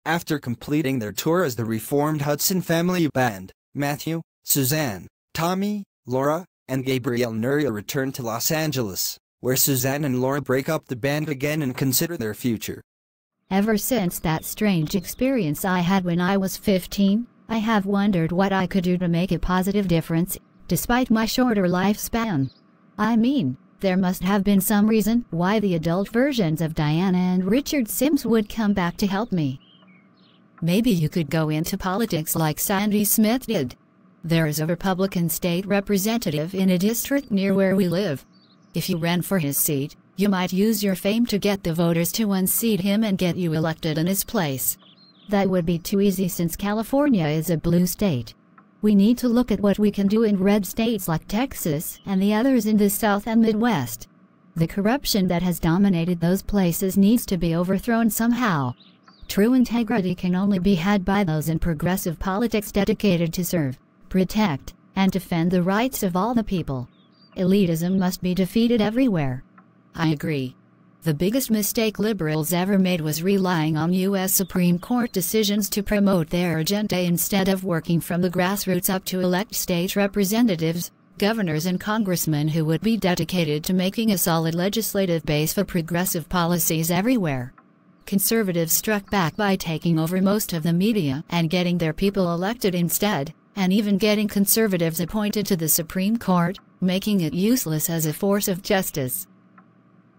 After completing their tour as the reformed Hudson Family Band, Matthew, Suzanne, Tommy, Laura, and Gabriel Nuria return to Los Angeles, where Suzanne and Laura break up the band again and consider their future. Ever since that strange experience I had when I was 15, I have wondered what I could do to make a positive difference, despite my shorter lifespan. I mean, there must have been some reason why the adult versions of Diana and Richard Sims would come back to help me. Maybe you could go into politics like Sandy Smith did. There is a Republican state representative in a district near where we live. If you ran for his seat, you might use your fame to get the voters to unseat him and get you elected in his place. That would be too easy since California is a blue state. We need to look at what we can do in red states like Texas and the others in the South and Midwest. The corruption that has dominated those places needs to be overthrown somehow. True integrity can only be had by those in progressive politics dedicated to serve, protect, and defend the rights of all the people. Elitism must be defeated everywhere. I agree. The biggest mistake liberals ever made was relying on U.S. Supreme Court decisions to promote their agenda instead of working from the grassroots up to elect state representatives, governors and congressmen who would be dedicated to making a solid legislative base for progressive policies everywhere. Conservatives struck back by taking over most of the media and getting their people elected instead, and even getting conservatives appointed to the Supreme Court, making it useless as a force of justice.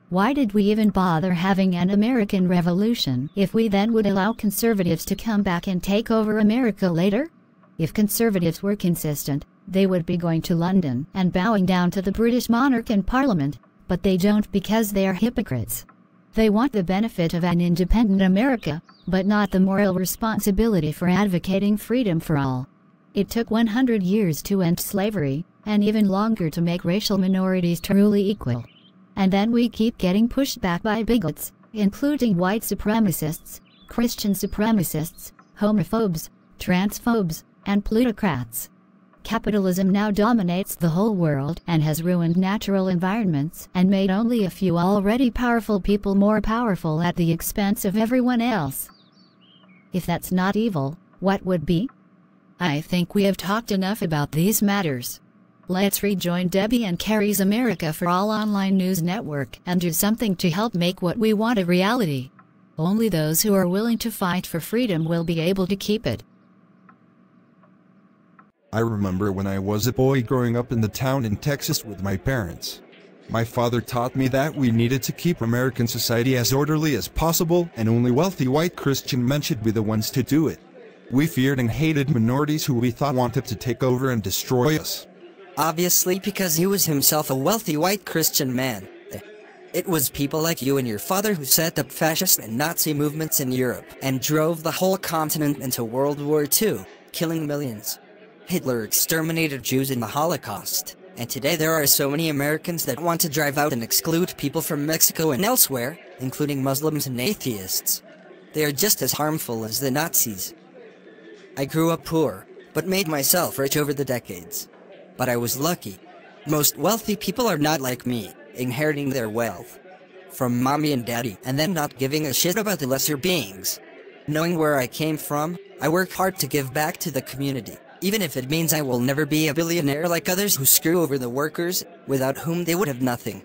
Why did we even bother having an American Revolution if we then would allow conservatives to come back and take over America later? If conservatives were consistent, they would be going to London and bowing down to the British monarch and Parliament, but they don't because they are hypocrites. They want the benefit of an independent America, but not the moral responsibility for advocating freedom for all. It took 100 years to end slavery, and even longer to make racial minorities truly equal. And then we keep getting pushed back by bigots, including white supremacists, Christian supremacists, homophobes, transphobes, and plutocrats. Capitalism now dominates the whole world and has ruined natural environments and made only a few already powerful people more powerful at the expense of everyone else. If that's not evil, what would be? I think we have talked enough about these matters. Let's rejoin Debbie and Carrie's America for All online news network and do something to help make what we want a reality. Only those who are willing to fight for freedom will be able to keep it. I remember when I was a boy growing up in the town in Texas with my parents. My father taught me that we needed to keep American society as orderly as possible, and only wealthy white Christian men should be the ones to do it. We feared and hated minorities who we thought wanted to take over and destroy us. Obviously, because he was himself a wealthy white Christian man. It was people like you and your father who set up fascist and Nazi movements in Europe and drove the whole continent into World War II, killing millions. Hitler exterminated Jews in the Holocaust, and today there are so many Americans that want to drive out and exclude people from Mexico and elsewhere, including Muslims and atheists. They are just as harmful as the Nazis. I grew up poor, but made myself rich over the decades. But I was lucky. Most wealthy people are not like me, inheriting their wealth from mommy and daddy and then not giving a shit about the lesser beings. Knowing where I came from, I work hard to give back to the community, even if it means I will never be a billionaire like others who screw over the workers, without whom they would have nothing.